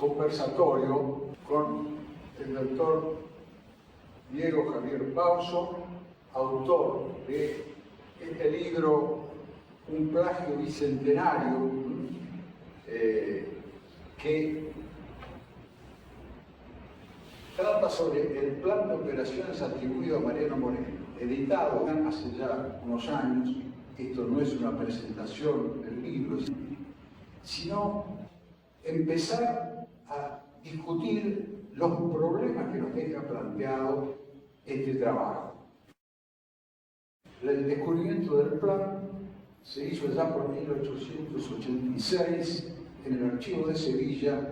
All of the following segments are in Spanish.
conversatorio con el doctor Diego Javier Bauso, autor de este libro, Un plagio bicentenario, que trata sobre el plan de operaciones atribuido a Mariano Moreno, editado hace ya unos años. Esto no es una presentación del libro, sino empezar a discutir los problemas que nos deja planteado este trabajo. El descubrimiento del plan se hizo ya por 1886 en el archivo de Sevilla.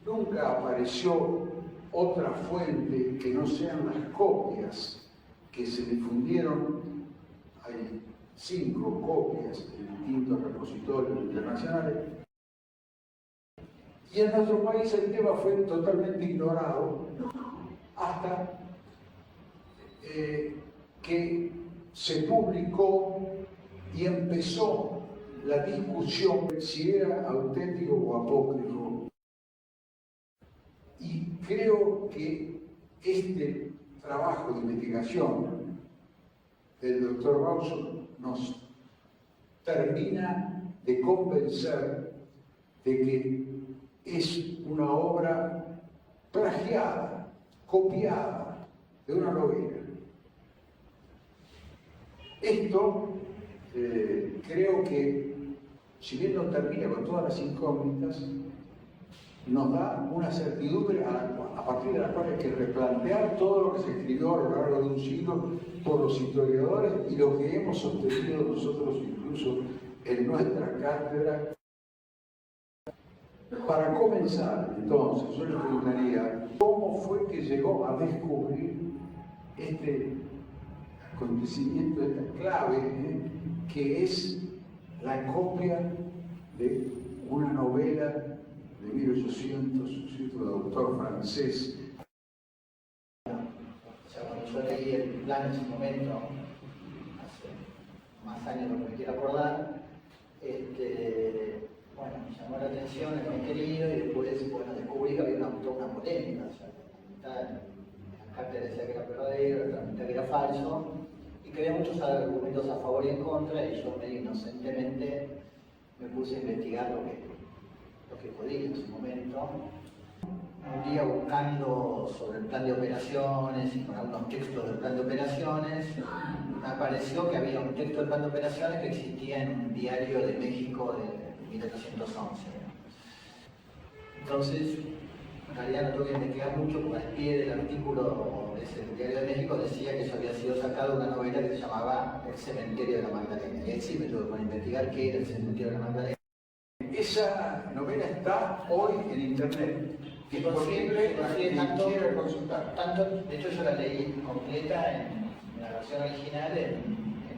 Nunca apareció otra fuente que no sean las copias que se difundieron. Hay 5 copias en distintos repositorios internacionales. Y en nuestro país el tema fue totalmente ignorado hasta que se publicó y empezó la discusión si era auténtico o apócrifo. Y creo que este trabajo de investigación del doctor Bauso nos termina de convencer de que es una obra plagiada, copiada de una novela. Esto creo que, si bien no termina con todas las incógnitas, nos da una certidumbre a partir de la cual hay que replantear todo lo que se escribió a lo largo de un siglo por los historiadores y lo que hemos sostenido nosotros incluso en nuestra cátedra. Para comenzar, entonces, yo le preguntaría cómo fue que llegó a descubrir este acontecimiento, esta clave, que es la copia de una novela de 1800, de autor francés. O sea, cuando yo leí el plan en su momento, hace más años de lo que me quiero acordar, bueno, me llamó la atención el contenido y después, bueno, descubrí que había toda una polémica. O sea, la cátedra decía que era verdadero, la mitad que era falso, y que había muchos argumentos a favor y en contra, y yo medio inocentemente me puse a investigar lo que podía en su momento. Un día buscando sobre el plan de operaciones y con algunos textos del plan de operaciones, me apareció que había un texto del plan de operaciones que existía en un diario de México de 1811. Entonces, en realidad no tuve que investigar mucho, porque al pie del artículo de ese diario de México decía que eso había sido sacado de una novela que se llamaba El cementerio de la Magdalena. Y ahí sí me tuve que poner a investigar qué era el cementerio de la Magdalena. Esa novela está hoy en internet, disponible para quien quiera consultar. Tanto, de hecho, yo la leí completa en la versión original en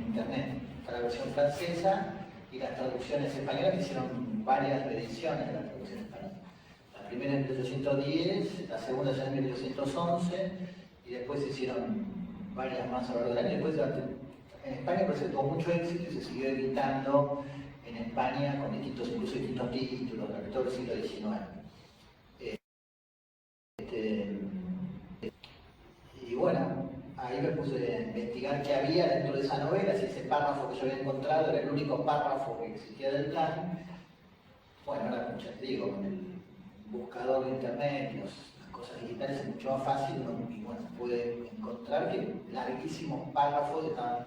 internet. Está la versión francesa y las traducciones españolas, que hicieron varias reediciones de la traducción española. La primera en 1810, la segunda ya en 1811, y después se hicieron varias más a lo largo del año. Después, en España presentó mucho éxito y se siguió editando en España con incluso distintos títulos durante todo el siglo XIX. Y bueno, ahí me puse a investigar qué había dentro de esa novela, si ese párrafo que yo había encontrado era el único párrafo que existía del plan. Bueno, ahora, ya te digo, con el buscador de internet y las cosas digitales es mucho más fácil, ¿no? Y bueno, puede encontrar que larguísimos párrafos estaban,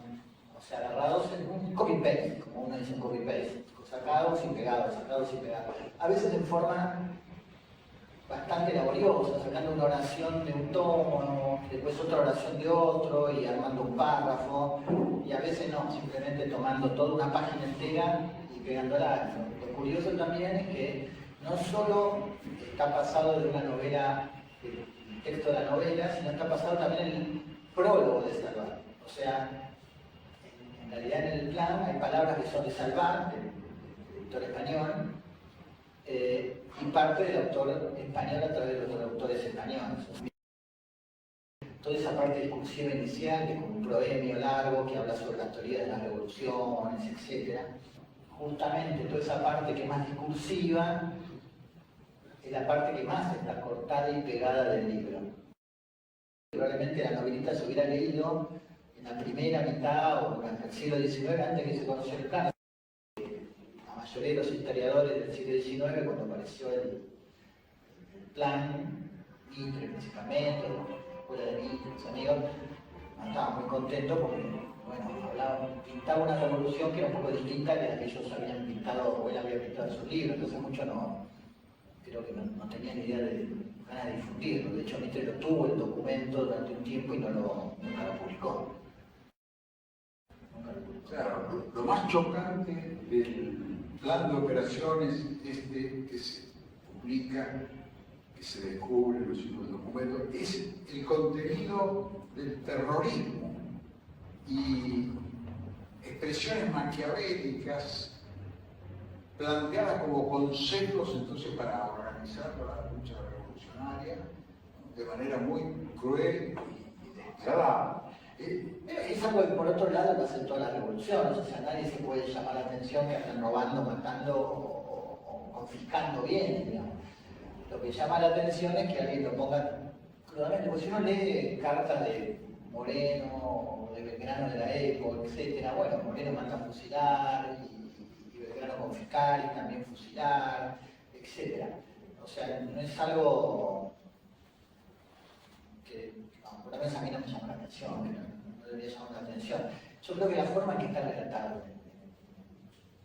o sea, agarrados en un copy-paste, como uno dice en copy-paste, sacados y pegados, sacados y pegados. A veces en forma bastante laboriosa, sacando una oración de un tomo, después otra oración de otro y armando un párrafo, y a veces no, simplemente tomando toda una página entera y pegándola. Lo curioso también es que no solo está pasado de una novela, el texto de la novela, sino está pasado también el prólogo de Salvat. O sea, en realidad en el plan hay palabras que son de Salvat, del editor español, y parte del autor español a través de los autores españoles. Toda esa parte discursiva inicial, que es como un proemio largo que habla sobre las teorías de las revoluciones, etc. Justamente toda esa parte que es más discursiva es la parte que más está cortada y pegada del libro. Probablemente la novelita se hubiera leído en la primera mitad o durante el siglo XIX, antes que se conoció el plan. La mayoría de los historiadores del siglo XIX, cuando apareció el plan, Mitre principalmente, la escuela de Mitre, sus amigos, no estaban muy contentos porque, bueno, pintaba una revolución que era un poco distinta de la que ellos habían pintado o él había pintado en sus libros, entonces muchos creo que no tenían idea de ganas de difundirlo. De hecho, Mitre lo tuvo el documento durante un tiempo y nunca lo publicó. Claro, lo más chocante del plan de operaciones que se publica, que se descubre en los últimos documentos, es el contenido del terrorismo y expresiones maquiavélicas planteadas como consejos entonces para organizar la lucha revolucionaria de manera muy cruel y despiadada. Es algo que por otro lado pasa en todas las revoluciones, o sea, nadie se puede llamar la atención que están robando, matando o confiscando bienes, digamos. Lo que llama la atención es que alguien lo ponga crudamente, porque si uno lee cartas de Moreno o de Belgrano de la época, etc., bueno, Moreno manda a fusilar y Belgrano confiscar y también fusilar, etc. O sea, no es algo que, por lo menos a mí no me llama la atención, que no debería llamar la atención. Yo creo que la forma en que está relatado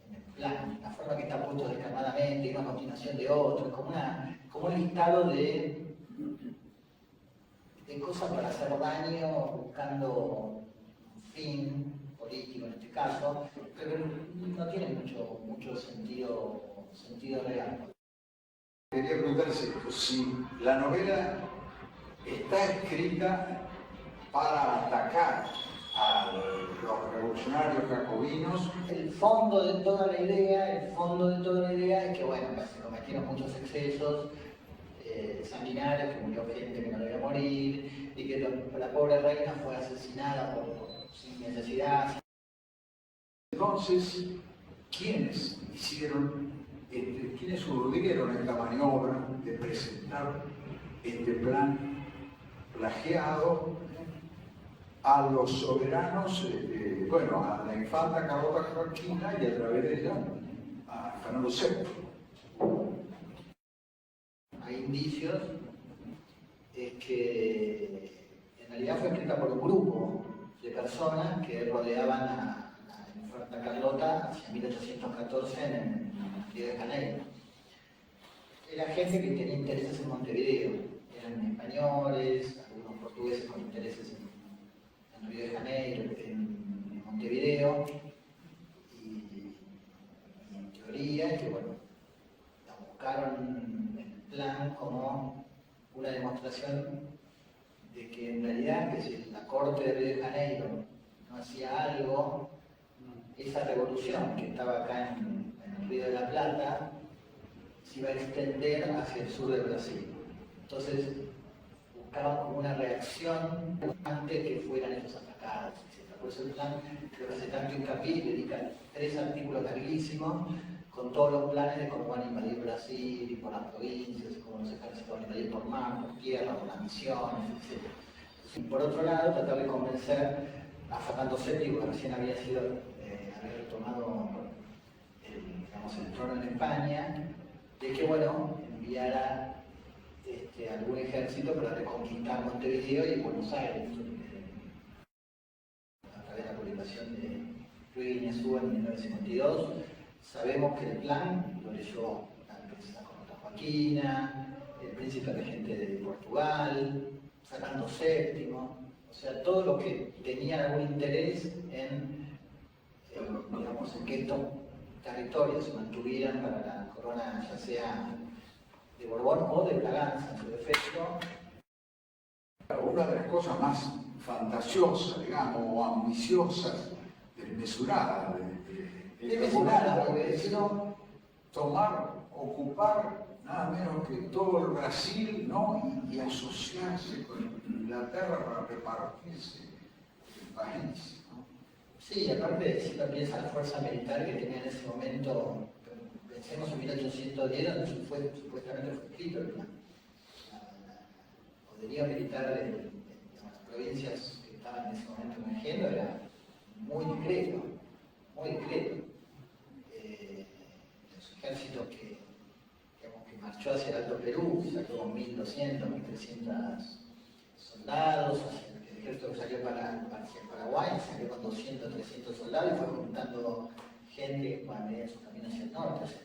en el plan, la forma en que está puesto descarnadamente, y una continuación de otro, como un listado de cosas para hacer daño, buscando un fin político en este caso, pero no tiene mucho sentido real. Quería preguntarse si la novela está escrita para atacar a los revolucionarios jacobinos. El fondo de toda la idea es que, bueno, se cometieron muchos excesos sanguinarios, que murió gente que no debía morir, y que la pobre reina fue asesinada sin necesidad. Entonces, ¿quiénes urdieron esta maniobra de presentar este plan plagiado a los soberanos, a la infanta Carlota Joaquina y a través de ella a Fernando VII? Hay indicios que en realidad fue escrita por un grupo de personas que rodeaban a la infanta Carlota hacia 1814 en Río de Janeiro. Era gente que tenía intereses en Montevideo, eran españoles, algunos portugueses con intereses en Río de Janeiro, en Montevideo, y en teoría que, bueno, la buscaron plan como una demostración de que en realidad que si la corte de Río de Janeiro no hacía algo, esa revolución que estaba acá en el Río de la Plata se iba a extender hacia el sur de Brasil. Entonces buscaban como una reacción antes que fueran ellos atacados, etc. Por eso el plan creo que hace tanto hincapié y dedica 3 artículos larguísimos con todos los planes de cómo van a invadir Brasil y por las provincias, cómo los ejércitos van a invadir por mar, por tierra, por las misiones, etc. Y por otro lado, tratar de convencer a Fernando VII, que recién había retomado el trono en España, de que, bueno, enviara algún ejército para reconquistar Montevideo y Buenos Aires, a través de la publicación de Luis Guiñazú en 1952. Sabemos que el plan lo leyó la princesa Carlota Joaquina, el príncipe regente de Portugal, Fernando VII, o sea, todo lo que tenía algún interés en que estos territorios se mantuvieran para la corona, ya sea de Borbón o de Braganza, en su defecto. Una de las cosas más fantasiosas, digamos, o ambiciosas, desmesuradas, es ocupar nada menos que todo el Brasil, ¿no? y asociarse con Inglaterra para repartirse el país, ¿no? Sí, aparte si uno piensa la fuerza militar que tenía en ese momento, pensemos en 1810, donde supuestamente fue escrito el plan. La poderío militar de las provincias que estaban en ese momento emergiendo era muy discreto, muy discreto. Los ejércitos que marchó hacia el Alto Perú, sacó con 1.200, 1.300 soldados, el ejército que salió hacia el Paraguay, salió con 200, 300 soldados y fue juntando gente para medir su camino hacia el norte. O sea,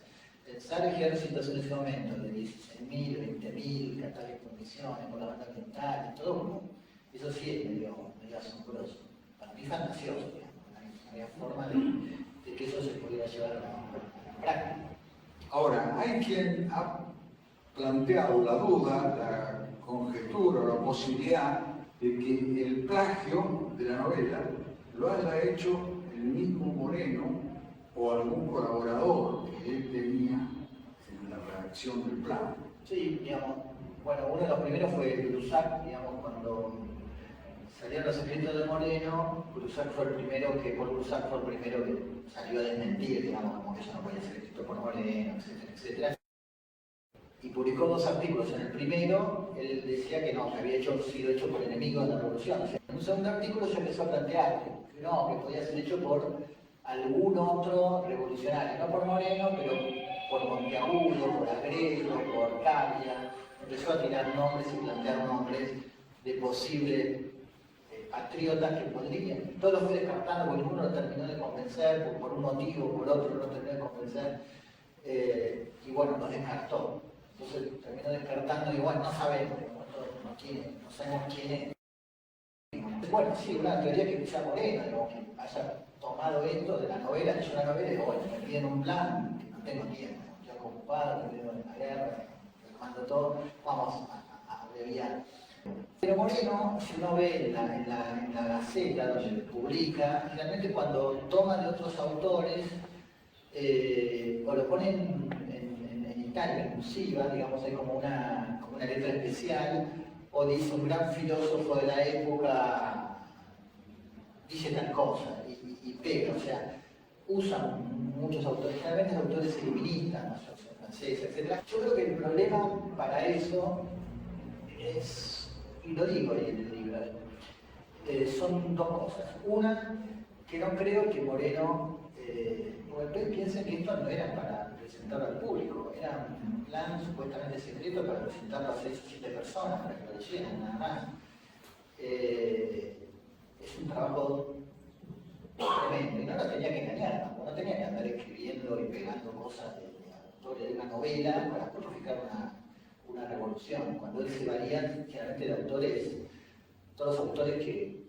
pensar ejércitos en ese momento de 16.000, 20.000, catales por misiones, por la banda oriental, y todo, eso sí es medio asombroso. Para mí fantasioso, digamos, no había forma de que eso se pudiera llevar a la práctica. Ahora, hay quien ha planteado la duda, la conjetura, la posibilidad de que el plagio de la novela lo haya hecho el mismo Moreno o algún colaborador que él tenía en la redacción del plan. Sí, digamos, bueno, uno de los primeros fue Brusac, digamos, cuando salieron los escritos de Moreno, Paul Brusac fue el primero que salió a desmentir, digamos, como que eso no podía ser escrito por Moreno, etcétera, etcétera. Y publicó 2 artículos. En el primero, él decía que no, que había sido hecho por enemigos de la revolución. O sea, en un segundo artículo se empezó a plantear que no, que podía ser hecho por algún otro revolucionario, no por Moreno, pero por Monteagudo, por Agredo, por Cavia. Empezó a tirar nombres y plantear nombres de posibles patriotas que podrían. Todos los fue descartando porque ninguno lo terminó de convencer, por un motivo o por otro no lo terminó de convencer. Y bueno, nos descartó. Entonces terminó descartando y bueno, no sabemos, no sabemos quién es. Bueno, sí, una teoría que quizá Moreno, digamos, que haya tomado esto de la novela, leyó la novela y digo, bueno, me piden un plan, que no tengo tiempo, estoy ocupado, me veo en la guerra, me mando todo, vamos a abreviar. Pero Moreno, si uno ve en la Gaceta donde publica, generalmente cuando toma de otros autores, o lo ponen en Italia, en cursiva, digamos, hay como una letra especial, o dice un gran filósofo de la época, dice tal cosa, y pega, o sea, usan muchos autores, generalmente autores iluministas, franceses, etc. Yo creo que el problema para eso es, y lo digo ahí en el libro, son 2 cosas. Una, que no creo que Moreno, ustedes piensen que esto no era para presentarlo al público, era un plan supuestamente secreto para presentarlo a 6 o 7 personas, para que lo leyeran, nada más. Es un trabajo tremendo, y no lo tenía que engañar, no tenía que andar escribiendo y pegando cosas de autores de una novela para justificar una revolución. Cuando él se valía generalmente de autores, todos los autores que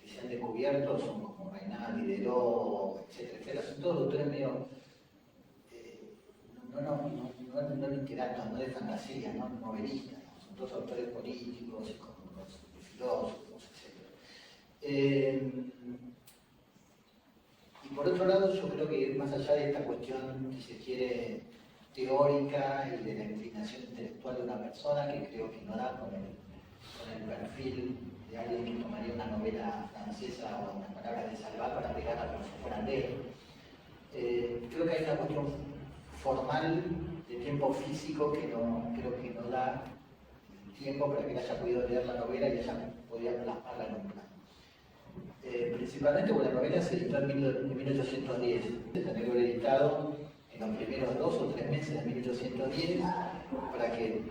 se han descubierto son como Reynal, Diderot, etcétera, son todos autores medio, no literatos, no de fantasía, no novelistas, son todos autores políticos, filósofos, etcétera. Y por otro lado, yo creo que más allá de esta cuestión, si se quiere, teórica y de la inclinación intelectual de una persona, que creo que no da con el perfil de alguien que tomaría una novela francesa o unas palabras de Salvat para pegarla como si fueran de él. Creo que hay una cuestión formal de tiempo físico que creo que no da tiempo para que él haya podido leer la novela y haya podido plasmarla en un plan. Principalmente porque la novela se editó en 1810, tendría que haber editado en los primeros 2 o 3 meses de 1810 para que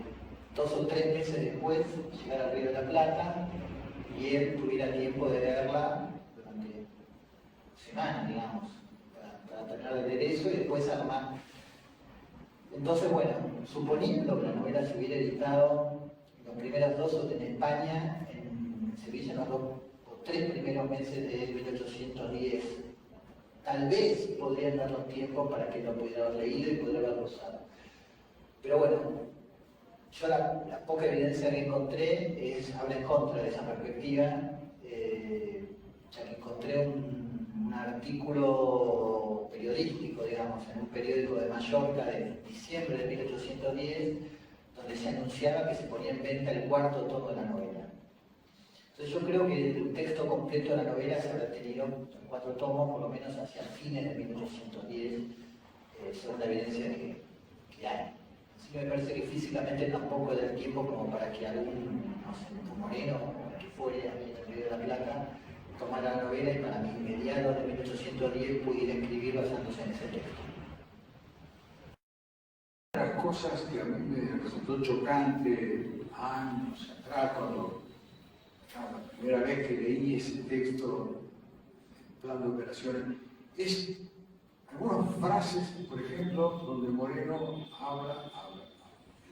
2 o 3 meses después llegara al Río de la Plata y él tuviera tiempo de leerla durante semanas, digamos, para terminar de leer eso y después armar. Entonces, bueno, suponiendo que la novela se hubiera editado en los primeros 2 o en España, en Sevilla, en los 2 o 3 primeros meses de 1810, tal vez podrían darnos tiempo para que lo pudiera haber leído y pudiera haberlo usado. Pero bueno, yo la poca evidencia que encontré habla en contra de esa perspectiva, ya que encontré un artículo periodístico, digamos, en un periódico de Mallorca de diciembre de 1810, donde se anunciaba que se ponía en venta el 4º tomo de la novela. Entonces yo creo que el texto completo de la novela se habrá tenido en 4 tomos, por lo menos hacia fines de 1810, según la evidencia que hay. Así que me parece que físicamente tampoco da el tiempo como para que algún, no sé, un Moreno o el que fuere a en el Río de la Plata tomara la novela y para mí mediados de 1810 pudiera escribir basándose en ese texto. Las cosas que a mí me resultó chocante años atrás, cuando la primera vez que leí ese texto, el plan de operaciones, es algunas frases, por ejemplo, donde Moreno habla,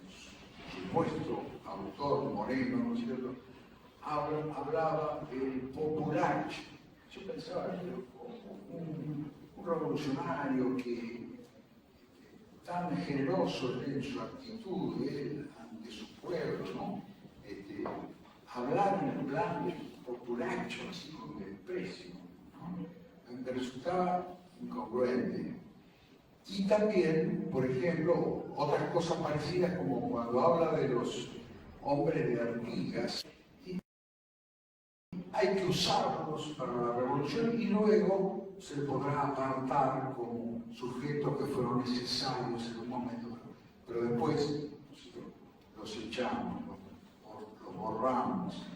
el supuesto autor Moreno, ¿no es cierto?, hablaba del populacho. Yo pensaba que un revolucionario que tan generoso en su actitud ante su pueblo, ¿no? Hablar en el plan populacho, así con desprecio, ¿no? Me resultaba incongruente. Y también, por ejemplo, otras cosas parecidas, como cuando habla de los hombres de Artigas, hay que usarlos para la revolución y luego se podrá apartar como sujetos que fueron necesarios en un momento, pero después los echamos, los borramos.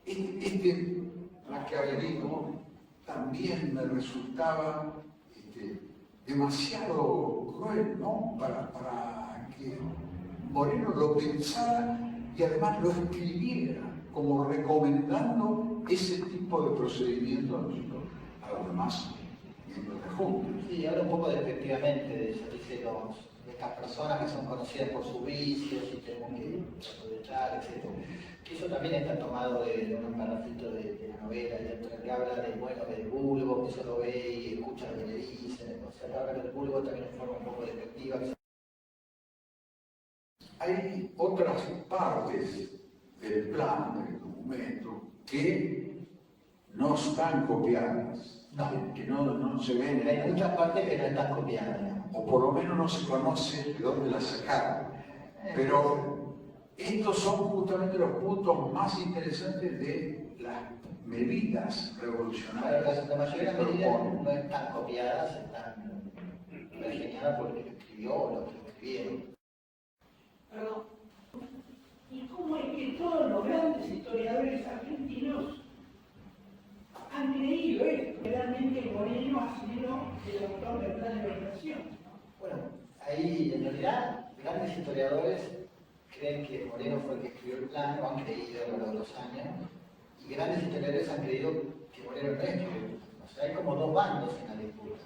Este maquiavelismo también me resultaba demasiado cruel, ¿no?, para que Moreno lo pensara y además lo escribiera como recomendando ese tipo de procedimiento a los demás miembros de la Junta. Sí, habla un poco despectivamente de eso, dice de estas personas que son conocidas por sus vicios y tenemos que aprovechar, etc. Que eso también está tomado de unos parrafitos de la novela, que habla del bueno del vulgo, que solo ve y escucha lo que le dicen, o sea, habla del vulgo también en forma un poco despectiva. Hay otras partes del plan, del documento, que no están copiadas, No. que no se ven. Hay muchas partes que no están copiadas, digamos. O por lo menos no se conoce de dónde las sacaron. Pero estos son justamente los puntos más interesantes de las medidas revolucionarias. La mayoría de las medidas no están copiadas, están pergeñadas por el que lo escribió o los que lo escribieron. Perdón. ¿Y cómo es que todos los grandes historiadores argentinos han creído esto? Realmente Moreno ha sido el autor del plan de operación. Bueno, ahí en realidad grandes historiadores creen que Moreno fue el que escribió el plan, lo han creído a lo largo de los años, y grandes historiadores han creído que Moreno no escribió el plan. O sea, hay como dos bandos en la disputa.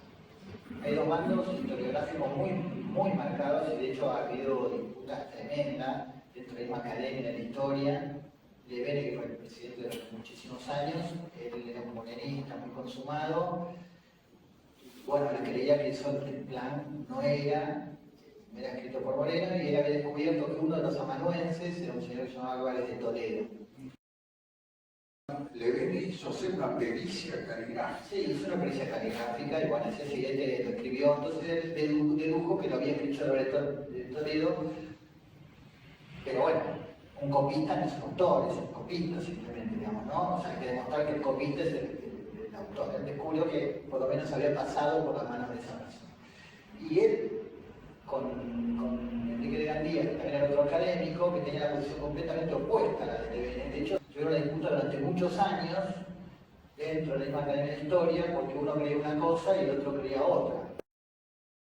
Hay dos bandos historiográficos muy marcados, y de hecho ha habido disputas tremendas dentro de la misma academia de la historia. Levene, que fue el presidente durante muchísimos años, él era un morenista muy consumado. Bueno, él creía que el plan no era escrito por Moreno, y él había descubierto que uno de los amanuenses era un señor que se llamaba Álvarez de Toledo. Levene hizo hacer una pericia caligráfica. Sí, hizo una pericia caligráfica, y bueno, ese siguiente lo escribió, entonces él dedujo que lo había escrito Álvarez de Toledo, pero bueno, un copista no es un autor, es un copista simplemente, digamos, ¿no? O sea, hay que demostrar que el copista es el autor. Él descubrió que por lo menos había pasado por las manos de esa persona. Y él, con Enrique de Gandía, que también era otro académico, que tenía la posición completamente opuesta a la de Levene. De hecho, tuvieron una disputa durante muchos años dentro de la misma academia de historia, porque uno creía una cosa y el otro creía otra.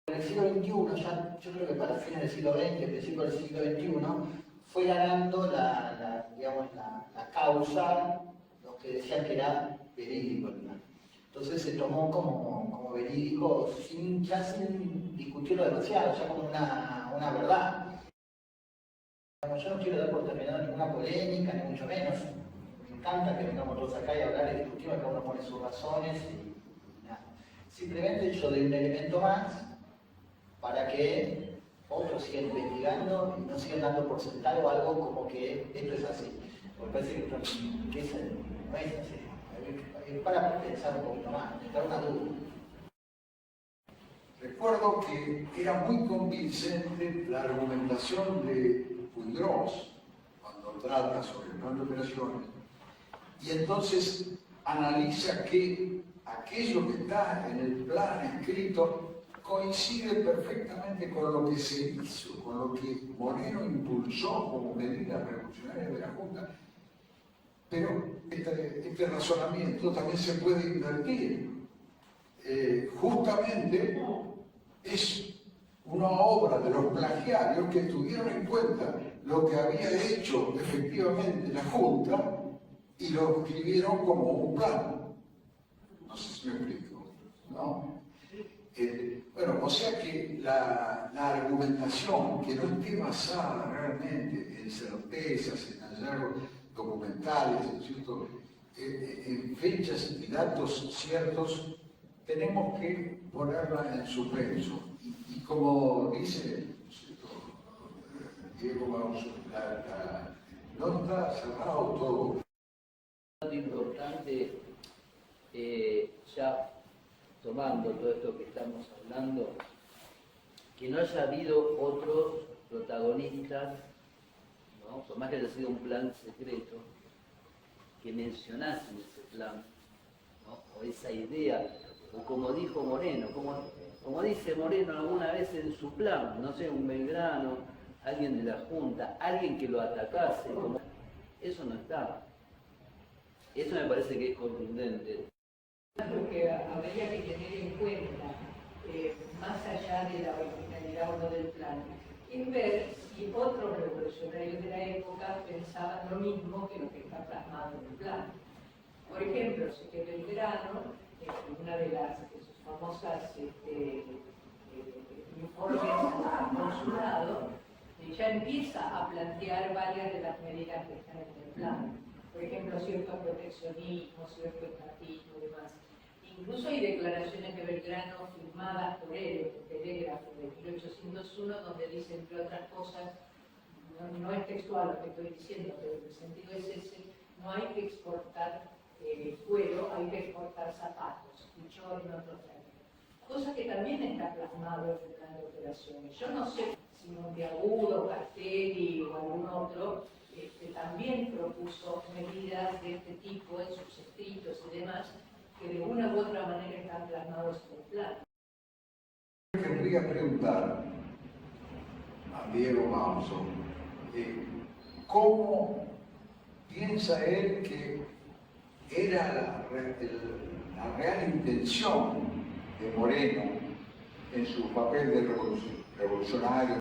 En el siglo XXI, ya, yo creo que para fines del siglo XX, principios del siglo XXI, fue ganando la causa, los que decían que era verídico el plan. Entonces se tomó como verídico ya sin discutirlo demasiado, ya como una verdad. Yo no quiero dar por terminado ninguna polémica, ni mucho menos. Me encanta que vengamos todos acá y hablar y discutir, cada uno pone sus razones y nada. Simplemente yo doy un elemento más para que otros sigan investigando y no sigan dando por sentado algo como que esto es así. Porque parece que eso no es así. Es para pensar un poquito más, dar una duda. Recuerdo que era muy convincente la argumentación de Puigros cuando trata sobre el plan de operaciones, y entonces analiza que aquello que está en el plan escrito coincide perfectamente con lo que se hizo, con lo que Moreno impulsó como medidas revolucionarias de la Junta. Pero este razonamiento también se puede invertir. Justamente es una obra de los plagiarios que tuvieron en cuenta lo que había hecho efectivamente la Junta y lo escribieron como un plan. No sé si me explico, ¿no? Bueno, o sea que la argumentación que no esté basada realmente en certezas, en hallazgos documentales, ¿cierto? En fechas y datos ciertos, tenemos que ponerla en suspenso. Y como dice, ¿cierto?, Diego Mauso, no está cerrado todo. Es importante, ya tomando todo esto que estamos hablando, que no haya habido otros protagonistas, ¿no?, por más que haya sido un plan secreto, que mencionasen ese plan, ¿no?, o esa idea, o como dijo Moreno, como dice Moreno alguna vez en su plan, no sé, un Belgrano, alguien de la Junta, alguien que lo atacase, eso no está. Eso me parece que es contundente. Lo que habría que tener en cuenta, más allá de la originalidad o no del plan, es ver si otros revolucionarios de la época pensaban lo mismo que lo que está plasmado en el plan. Por ejemplo, sé que Belgrano, en una de sus famosas informes al consulado, ya empieza a plantear varias de las medidas que están en el plan. Por ejemplo, cierto proteccionismo, cierto estatismo y demás. Incluso hay declaraciones de Belgrano firmadas por él, en el telégrafo de 1801, donde dice, entre otras cosas, no es textual lo que estoy diciendo, pero el sentido es ese, no hay que exportar cuero, hay que exportar zapatos, y yo en otro término. Cosa que también está plasmado en el plan de operaciones. Yo no sé si Monteagudo, Castelli o algún otro también propuso medidas de este tipo en sus escritos y demás, que de una u otra manera están plasmados en el plan. Querría preguntar a Diego Mauso, ¿cómo piensa él que era la real intención de Moreno en su papel de revolucionario?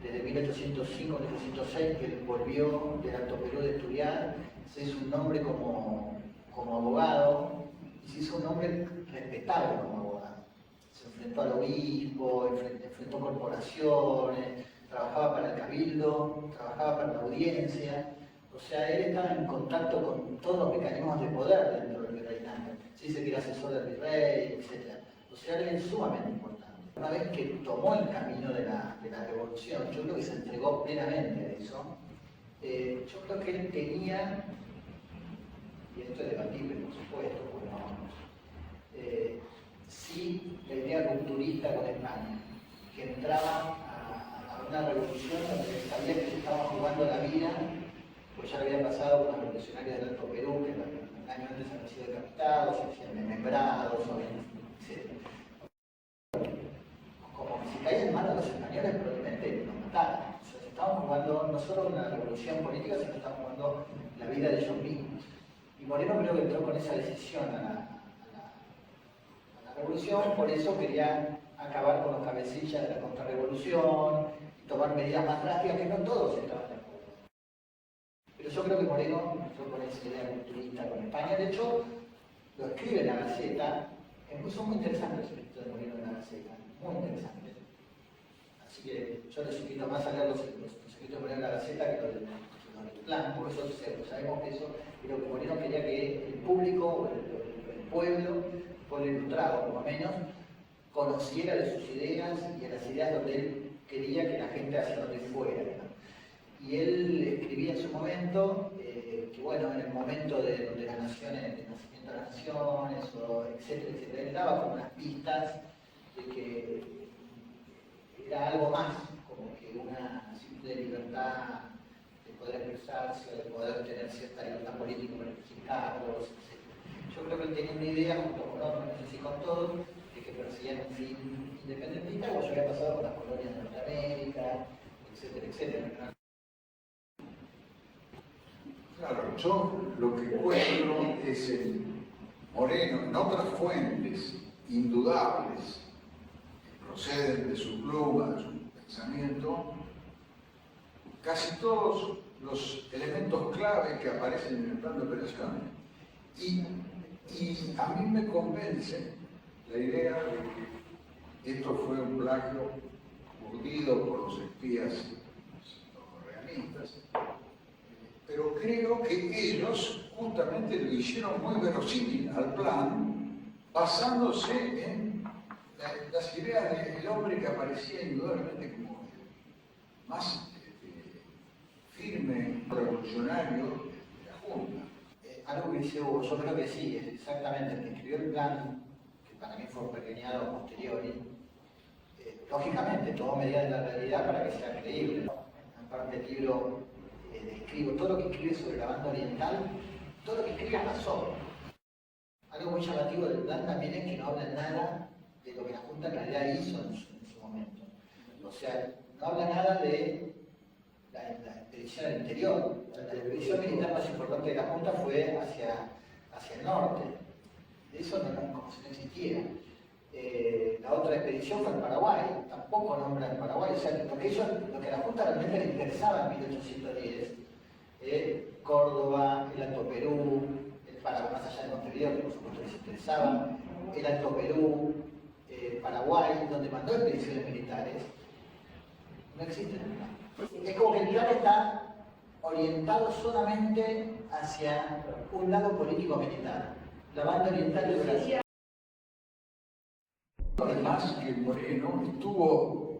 Desde 1805-1806, que él volvió del Alto Perú de estudiar, se hizo un nombre como abogado y se hizo un nombre respetable como abogado. Se enfrentó al obispo, enfrentó corporaciones, trabajaba para el cabildo, trabajaba para la audiencia. O sea, él estaba en contacto con todos los mecanismos de poder dentro del virreinato. Se dice que era asesor del virrey, etc. O sea, él es sumamente importante. Una vez que tomó el camino de la revolución, yo creo que se entregó plenamente a eso. Yo creo que él tenía, y esto es debatible por supuesto, sí, la idea rupturista con España, que entraba a una revolución donde sabía que se estaba jugando la vida, pues ya lo había pasado con los revolucionarios del Alto Perú, que un año antes habían sido decapitados, se habían desmembrados, etc. Como que si caían en manos de los españoles probablemente nos mataran. O sea, se estaban jugando no solo una revolución política, sino que estaban jugando la vida de ellos mismos. Y Moreno creo que entró con esa decisión a la revolución, por eso quería acabar con los cabecillas de la contrarrevolución y tomar medidas más drásticas que no todos estaban de acuerdo. Pero yo creo que Moreno entró con esa idea rupturista con España. De hecho, lo escribe en la Gaceta. Son muy interesantes los escritos de Moreno en la Gaceta, muy interesantes. Así que yo les invito más a leer los escritos de Moreno en la Gaceta que los del plan, por eso sabemos que eso, pero que Moreno quería que el público, el pueblo ilustrado por lo menos, conociera de sus ideas y de las ideas donde él quería que la gente hacia donde fuera, ¿no? Y él escribía en su momento, que bueno, en el momento de las naciones, del nacimiento de las naciones, etcétera, él daba como unas pistas de que era algo más, como que una simple libertad de poder expresarse, de poder tener cierta libertad política para elegir cargos, etc. Yo creo que él tenía una idea, junto con otros, no sé si con todos, de que perseguían un fin independentistas, como ya había pasado con las colonias de Norteamérica, etcétera, etcétera. Claro, yo lo que encuentro es en Moreno, en otras fuentes indudables, que proceden de su pluma, de su pensamiento, casi todos los elementos clave que aparecen en el plan de operaciones. Y a mí me convence la idea de que esto fue un plagio urdido por los espías realistas, pero creo que ellos justamente lo hicieron muy verosímil al plan, basándose en las ideas del hombre que aparecía indudablemente como más firme, revolucionario de la Junta. Algo que dice Hugo, yo creo que sí, es exactamente el que escribió el plan, que para mí fue pequeñado posteriori, lógicamente tomó medidas de la realidad para que sea creíble. En parte del libro describo todo lo que escribe sobre la banda oriental, todo lo que escribe pasó. Algo muy llamativo del plan también es que no habla nada de lo que la Junta en realidad hizo en su momento. O sea, no habla nada de la expedición al interior. La expedición militar más importante de la Junta fue hacia el norte. De eso como si no existiera. La otra expedición fue al Paraguay, tampoco nombra el Paraguay. O sea, lo que a la Junta realmente le interesaba en 1810, Córdoba, el Alto Perú, el Paraguay, más allá de Montevideo, que por supuesto les interesaba, el Alto Perú, Paraguay, donde mandó expediciones militares, no existen. Es como que el plan está orientado solamente hacia un lado político-militar. La banda oriental de Brasil. Además que Moreno estuvo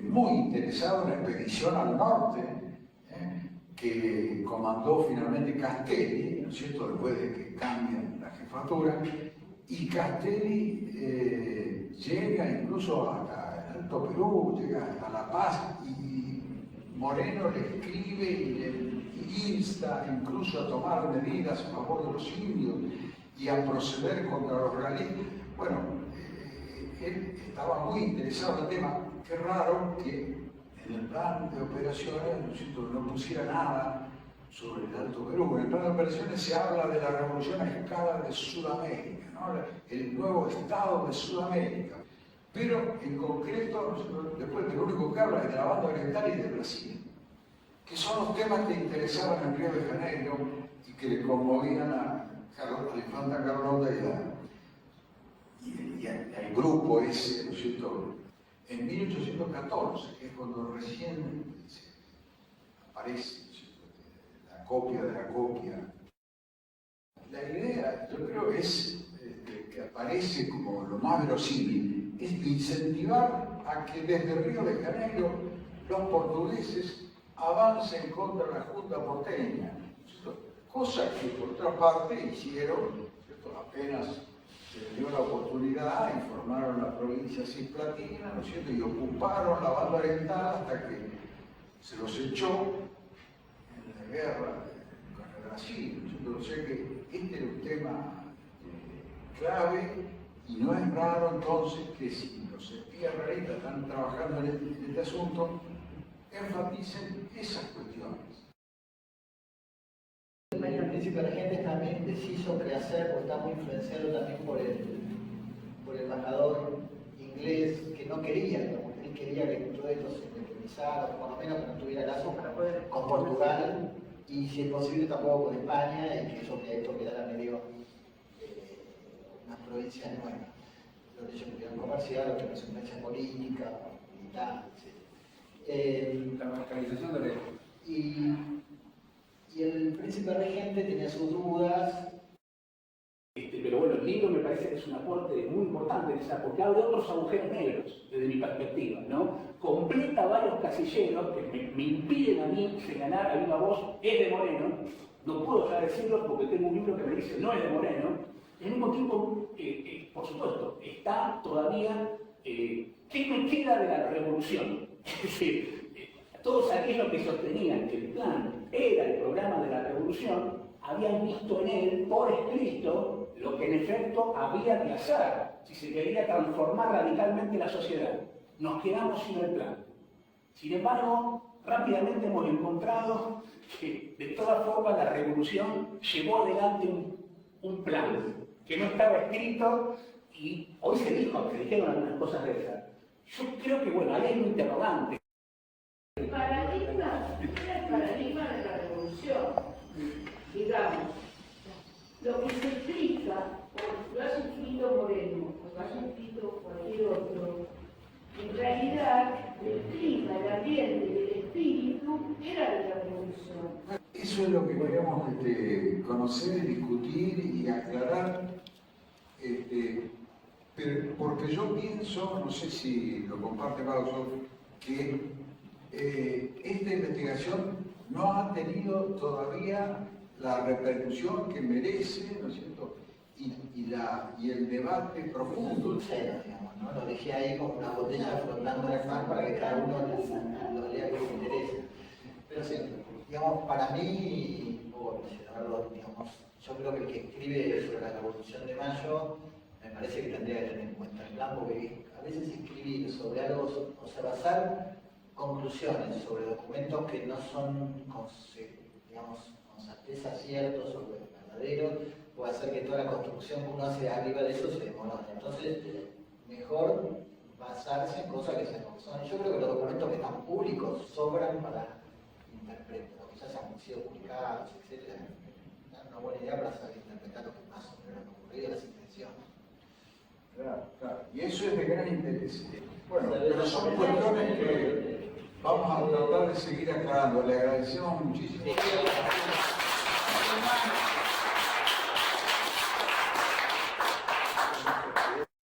muy interesado en la expedición al norte, que comandó finalmente Castelli, ¿no es cierto?, después de que cambian la jefatura, y Castelli llega incluso hasta el Alto Perú, llega hasta La Paz, y Moreno le escribe y le insta incluso a tomar medidas a favor de los indios y a proceder contra los realistas. Bueno, él estaba muy interesado en el tema. Qué raro que en el plan de operaciones, ¿no es cierto?, no pusiera nada sobre el Alto Perú. En el plan de operaciones se habla de la revolución a escala de Sudamérica, ¿no?, el nuevo estado de Sudamérica. Pero en concreto, después lo único que habla es de la banda oriental y de Brasil, que son los temas que interesaban en Río de Janeiro y que le conmovían a la infanta Carlota y al grupo ese, ¿no es cierto?, en 1814, que es cuando recién aparece, ¿no es cierto?, la copia de la copia. La idea, yo creo, es que aparece como lo más verosímil, es incentivar a que desde Río de Janeiro los portugueses avancen contra la Junta porteña, ¿cierto?, cosa que por otra parte hicieron, ¿cierto?, apenas se les dio la oportunidad, informaron la provincia cisplatina, ¿no es cierto?, y ocuparon la banda oriental hasta que se los echó en la guerra con el Brasil, ¿no es cierto? O sea que este era un tema clave, y no es raro entonces que si los espías realistas están trabajando en este asunto, enfaticen esas cuestiones. El príncipe regente también deshizo rehacer, porque está muy influenciado también por el embajador inglés, que no quería, él quería que todo esto se independizara, o por lo menos que no tuviera lazos con Portugal, y si es posible tampoco con España, y que esto quedara medio una provincia nueva, donde ellos pudieran comerciar, o tener su influencia política, militar, etc. La balcanización de la Y el príncipe regente tenía sus dudas. Pero bueno, el libro me parece que es un aporte muy importante, porque abre otros agujeros negros, desde mi perspectiva, ¿no? Completa varios casilleros que me impiden a mí señalar a viva voz, es de Moreno, no puedo ya decirlo porque tengo un libro que me dice no es de Moreno, y al mismo tiempo, por supuesto, está todavía, ¿qué me queda de la revolución? Es decir, todos aquellos que sostenían que el plan era el programa de la revolución, habían visto en él, por escrito, lo que en efecto había que hacer si se quería transformar radicalmente la sociedad. Nos quedamos sin el plan. Sin embargo, rápidamente hemos encontrado que de todas formas la revolución llevó adelante un plan que no estaba escrito y hoy se dijeron algunas cosas de esas. Yo creo que, bueno, ahí hay un interrogante. El paradigma era el paradigma de la revolución, digamos. Lo que se explica, o lo ha escrito Moreno, o lo ha escrito cualquier otro, en realidad el clima, el ambiente y el espíritu era de la revolución. Eso es lo que queremos conocer, discutir y aclarar, porque yo pienso, no sé si lo comparte Bauso, que esta investigación no ha tenido todavía la repercusión que merece, ¿no es cierto? Y el debate profundo. Dulcero, digamos, ¿no? Lo dejé ahí como una botella flotando en el mar para que cada uno lo lea que le interese. Pero sí, digamos, para mí, por mencionarlo, digamos, yo creo que el que escribe sobre la Revolución de Mayo me parece que tendría que tener en cuenta el plan, porque a veces escribir sobre algo, o sea, basar conclusiones sobre documentos que no son, digamos, con certeza ciertos o verdaderos, puede hacer que toda la construcción que uno hace arriba de eso se demore. Entonces, mejor basarse en cosas que sean como son. Yo creo que los documentos que están públicos sobran para interpretar, quizás han sido publicados, etc. Es una buena idea para saber interpretar lo que más o menos han ocurrido, las intenciones. Claro, claro. Y eso es de gran interés. Bueno, pero son cuestiones que vamos a tratar de seguir aclarando. Le agradecemos muchísimo.